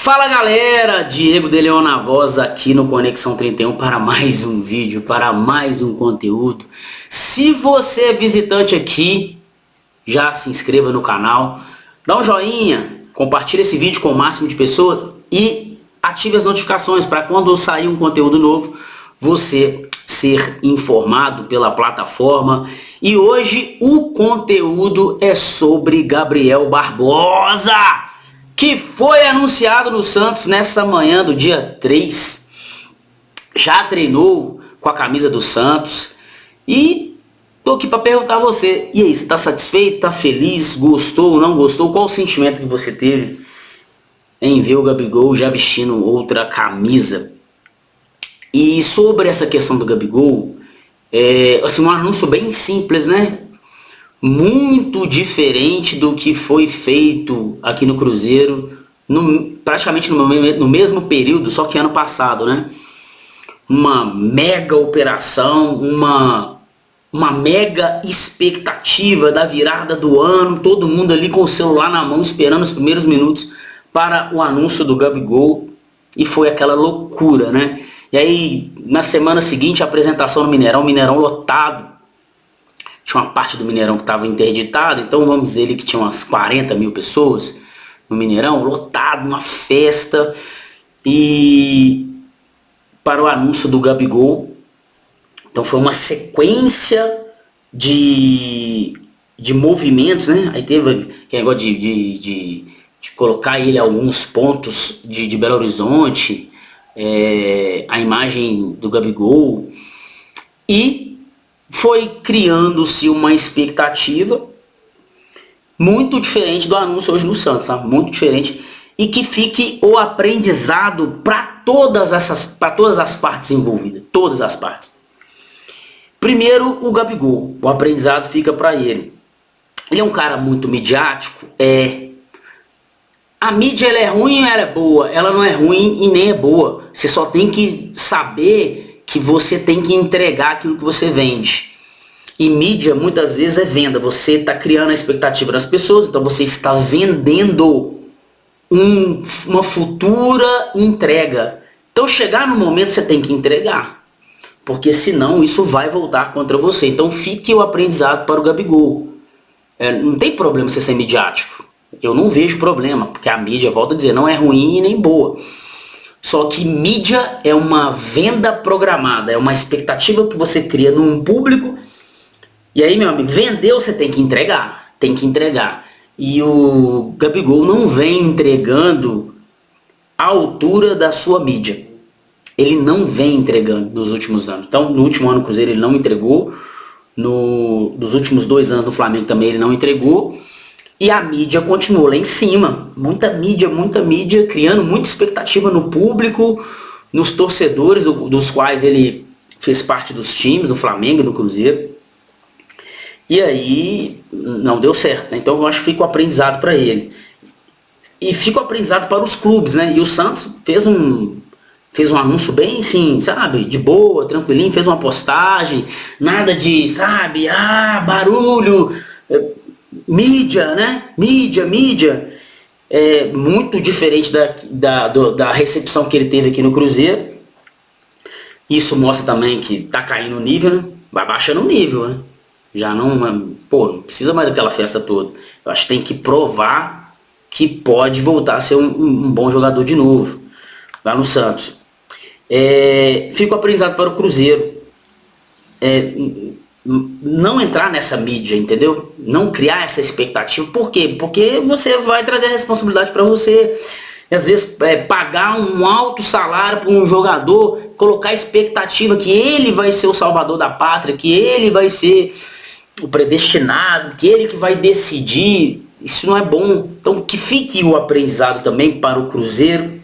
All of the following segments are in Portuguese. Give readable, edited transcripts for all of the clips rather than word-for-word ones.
Fala galera, Diego de Leon na voz aqui no Conexão 31 para mais um vídeo, para mais um conteúdo. Se você é visitante aqui, já se inscreva no canal, dá um joinha, compartilha esse vídeo com o máximo de pessoas e ative as notificações para quando sair um conteúdo novo, você ser informado pela plataforma. E hoje o conteúdo é sobre Gabriel Barbosa, que foi anunciado no Santos nessa manhã do dia 3. Já treinou com a camisa do Santos. E tô aqui para perguntar a você, e aí, você tá satisfeito, tá feliz, gostou ou não gostou? Qual o sentimento que você teve em ver o Gabigol já vestindo outra camisa? E sobre essa questão do Gabigol, assim, um anúncio bem simples, né? Muito diferente do que foi feito aqui no Cruzeiro, praticamente no mesmo período, só que ano passado, né? Uma mega operação, uma mega expectativa da virada do ano, todo mundo ali com o celular na mão esperando os primeiros minutos para o anúncio do Gabigol, e foi aquela loucura, né? E aí, na semana seguinte, a apresentação no Mineirão lotado. Tinha uma parte do Mineirão que estava interditada, então vamos dizer que tinha umas 40 mil pessoas no Mineirão, lotado, uma festa. E para o anúncio do Gabigol, então foi uma sequência de movimentos, né? Aí teve aquele negócio de colocar ele em alguns pontos de Belo Horizonte, a imagem do Gabigol, e foi criando-se uma expectativa muito diferente do anúncio hoje no Santos, tá? Muito diferente, e que fique o aprendizado para todas as partes envolvidas, todas as partes. Primeiro, o Gabigol, o aprendizado fica para ele. Ele é um cara muito midiático, a mídia, ela é ruim ou ela é boa? Ela não é ruim e nem é boa. Você só tem que saber que você tem que entregar aquilo que você vende. E mídia muitas vezes é venda. Você está criando a expectativa das pessoas, então você está vendendo uma futura entrega. Então chegar no momento você tem que entregar, porque senão isso vai voltar contra você. Então fique o aprendizado para o Gabigol. Não tem problema você ser midiático. Eu não vejo problema, porque a mídia, volto a dizer, não é ruim e nem boa. Só que mídia é uma venda programada, é uma expectativa que você cria num público. E aí, meu amigo, vendeu, você tem que entregar. Tem que entregar. E o Gabigol não vem entregando a altura da sua mídia. Ele não vem entregando nos últimos anos. Então, no último ano do Cruzeiro ele não entregou. Nos últimos 2 anos do Flamengo também ele não entregou. E a mídia continuou lá em cima. Muita mídia, criando muita expectativa no público, nos torcedores, dos quais ele fez parte dos times, do Flamengo e do Cruzeiro. E aí não deu certo, né? Então eu acho que fica o aprendizado para ele. E fica o aprendizado para os clubes, né? E o Santos fez um anúncio bem assim, sabe? De boa, tranquilinho, fez uma postagem. Nada de, sabe? Barulho... Mídia, né? Mídia. É muito diferente da recepção que ele teve aqui no Cruzeiro. Isso mostra também que tá caindo o nível, né? Vai baixando o nível, né? Já não precisa mais daquela festa toda. Eu acho que tem que provar que pode voltar a ser um bom jogador de novo lá no Santos. Fica o aprendizado para o Cruzeiro. Não entrar nessa mídia, entendeu? Não criar essa expectativa. Por quê? Porque você vai trazer a responsabilidade para você. Às vezes pagar um alto salário para um jogador, colocar a expectativa que ele vai ser o salvador da pátria, que ele vai ser o predestinado, que ele que vai decidir. Isso não é bom. Então que fique o aprendizado também para o Cruzeiro,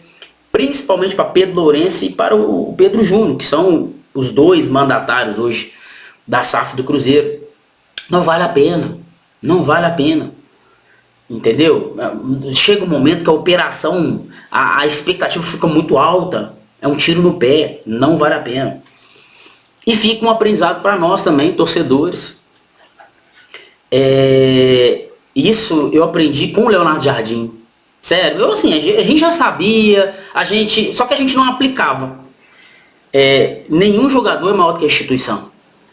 principalmente para Pedro Lourenço e para o Pedro Júnior, que são os 2 mandatários hoje da SAF do Cruzeiro. Não vale a pena, entendeu? Chega um momento que a operação, a expectativa fica muito alta, é um tiro no pé, não vale a pena. E fica um aprendizado para nós também, torcedores. Isso eu aprendi com o Leonardo Jardim. Sério, eu assim, a gente já sabia, só que a gente não aplicava. Nenhum jogador é maior do que a instituição.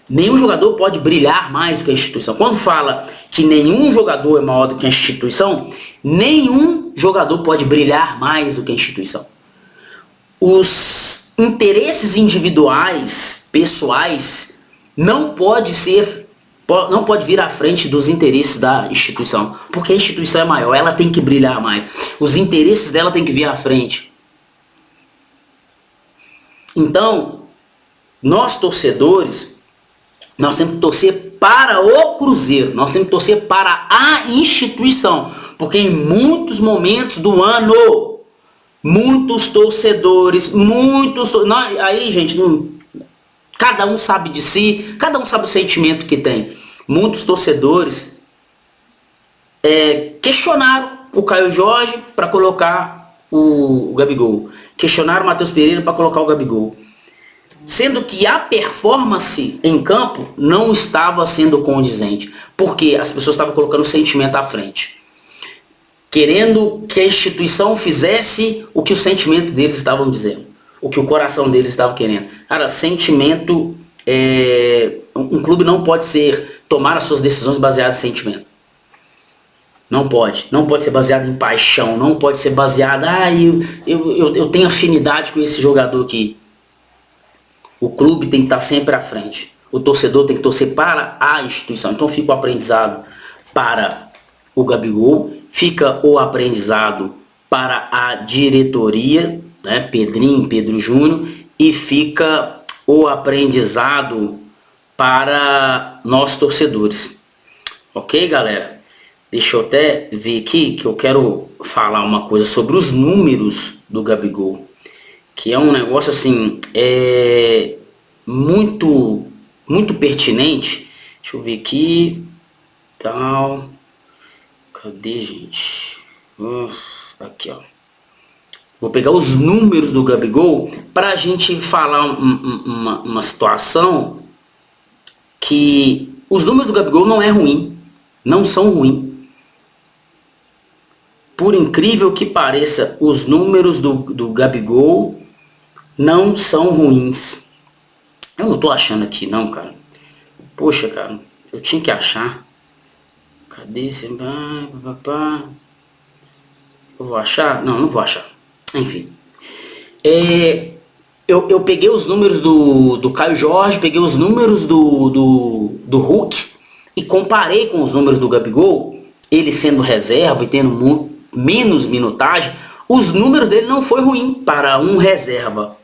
Nenhum jogador pode brilhar mais do que a instituição. Quando fala que nenhum jogador é maior do que a instituição, nenhum jogador pode brilhar mais do que a instituição. Os interesses individuais, pessoais, não pode vir à frente dos interesses da instituição, porque a instituição é maior, ela tem que brilhar mais. Os interesses dela tem que vir à frente. Então, nós torcedores, nós temos que torcer para o Cruzeiro, nós temos que torcer para a instituição, porque em muitos momentos do ano, muitos torcedores, aí gente, cada um sabe de si, cada um sabe o sentimento que tem. Muitos torcedores questionaram o Caio Jorge para colocar o Gabigol, questionaram o Matheus Pereira para colocar o Gabigol, sendo que a performance em campo não estava sendo condizente, porque as pessoas estavam colocando o sentimento à frente, querendo que a instituição fizesse o que o sentimento deles estavam dizendo, o que o coração deles estava querendo. Cara, sentimento, um clube não pode tomar as suas decisões baseadas em sentimento. Não pode ser baseado em paixão, não pode ser baseado, eu tenho afinidade com esse jogador aqui. O clube tem que estar sempre à frente. O torcedor tem que torcer para a instituição. Então fica o aprendizado para o Gabigol, fica o aprendizado para a diretoria, né, Pedro Júnior, e fica o aprendizado para nós torcedores. Ok, galera? Deixa eu até ver aqui que eu quero falar uma coisa sobre os números do Gabigol, que é um negócio assim, muito pertinente. Deixa eu ver aqui, tal, cadê, gente? Nossa, aqui, ó. Vou pegar os números do Gabigol para a gente falar uma situação que os números do Gabigol não é ruim, não são ruins. Por incrível que pareça, os números do Gabigol não são ruins. Eu não tô achando aqui não, cara. Poxa, cara, eu tinha que achar. Cadê esse? Eu vou achar? Não, não vou achar. Enfim. Eu peguei os números do Caio Jorge, peguei os números do Hulk e comparei com os números do Gabigol, ele sendo reserva e tendo menos minutagem, os números dele não foi ruim para um reserva.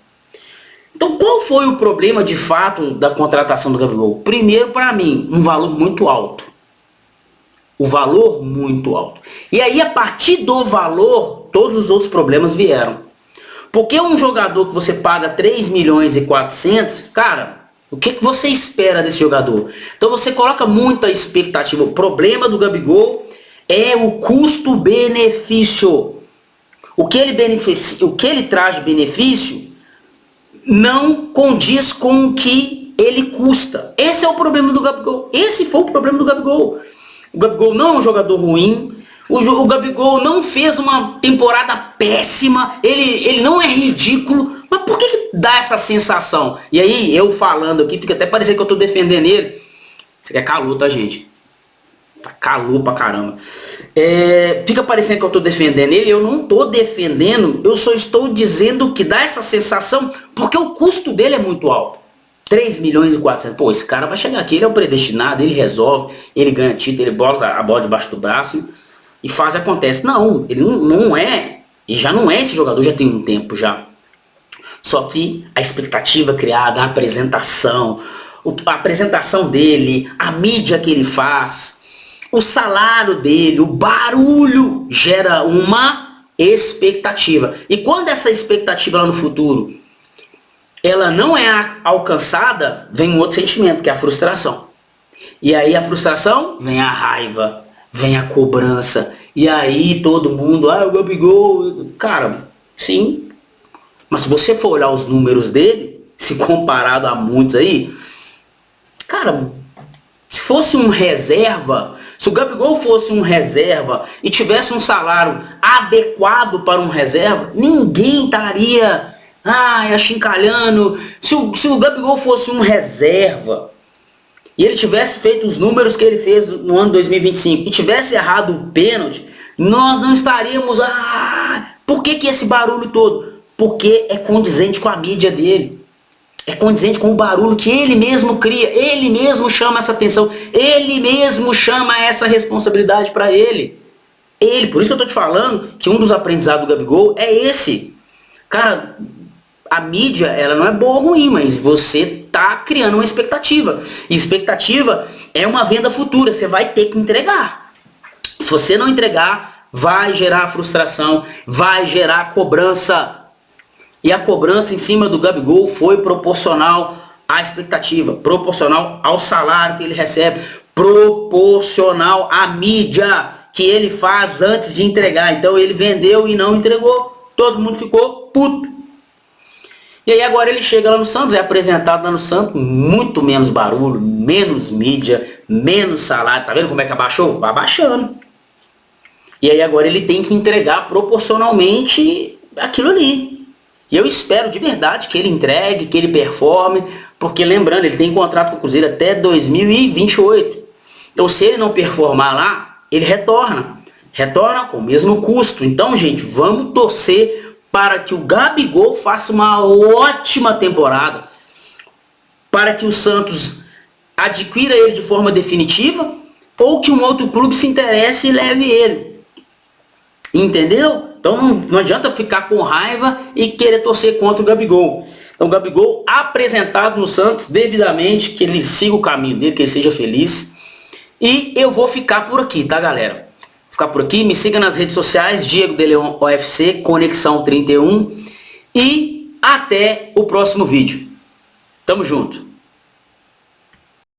Então qual foi o problema de fato da contratação do Gabigol? Primeiro, para mim, um valor muito alto. O valor muito alto. E aí a partir do valor, todos os outros problemas vieram. Porque um jogador que você paga 3 milhões e 400, cara, o que você espera desse jogador? Então você coloca muita expectativa. O problema do Gabigol é o custo-benefício. O que ele traz de benefício não condiz com o que ele custa. Esse é o problema do Gabigol. Esse foi o problema do Gabigol. O Gabigol não é um jogador ruim. O Gabigol não fez uma temporada péssima. Ele não é ridículo. Mas por que dá essa sensação? E aí, eu falando aqui, fica até parecendo que eu tô defendendo ele. Isso aqui é calor, tá, gente? Tá calor pra caramba. Fica parecendo que eu tô defendendo ele. Eu não tô defendendo. Eu só estou dizendo que dá essa sensação porque o custo dele é muito alto. 3 milhões e 400. Pô, esse cara vai chegar aqui, ele é o predestinado, ele resolve, ele ganha título, ele bota a bola debaixo do braço e faz, acontece. Não, ele não é. Ele já não é esse jogador, já tem um tempo já. Só que a expectativa criada, a apresentação dele, a mídia que ele faz, o salário dele, o barulho gera uma expectativa. E quando essa expectativa lá no futuro ela não é alcançada, vem um outro sentimento, que é a frustração. E aí a frustração, vem a raiva, vem a cobrança. E aí todo mundo, o Gabigol, cara, sim. Mas se você for olhar os números dele, se comparado a muitos aí, cara, se fosse um reserva, Se o Gabigol fosse um reserva e tivesse um salário adequado para um reserva, ninguém estaria achincalhando. Se o Gabigol fosse um reserva e ele tivesse feito os números que ele fez no ano 2025 e tivesse errado o pênalti, nós não estaríamos... por que esse barulho todo? Porque é condizente com a mídia dele. É condizente com o barulho que ele mesmo cria. Ele mesmo chama essa atenção. Ele mesmo chama essa responsabilidade para ele. Por isso que eu tô te falando que um dos aprendizados do Gabigol é esse. Cara, a mídia, ela não é boa ou ruim, mas você tá criando uma expectativa. E expectativa é uma venda futura. Você vai ter que entregar. Se você não entregar, vai gerar frustração, vai gerar cobrança. E a cobrança em cima do Gabigol foi proporcional à expectativa, proporcional ao salário que ele recebe, proporcional à mídia que ele faz antes de entregar. Então ele vendeu e não entregou. Todo mundo ficou puto. E aí agora ele chega lá no Santos, é apresentado lá no Santos, muito menos barulho, menos mídia, menos salário. Tá vendo como é que abaixou? Vai abaixando. E aí agora ele tem que entregar proporcionalmente aquilo ali. E eu espero de verdade que ele entregue, que ele performe, porque lembrando, ele tem contrato com o Cruzeiro até 2028. Então se ele não performar lá, ele retorna. Retorna com o mesmo custo. Então, gente, vamos torcer para que o Gabigol faça uma ótima temporada, para que o Santos adquira ele de forma definitiva, ou que um outro clube se interesse e leve ele. Entendeu? Então não adianta ficar com raiva e querer torcer contra o Gabigol. Então o Gabigol apresentado no Santos devidamente, que ele siga o caminho dele, que ele seja feliz. E eu vou ficar por aqui, tá, galera? Vou ficar por aqui, me siga nas redes sociais, Diego de Leon UFC, Conexão 31. E até o próximo vídeo. Tamo junto.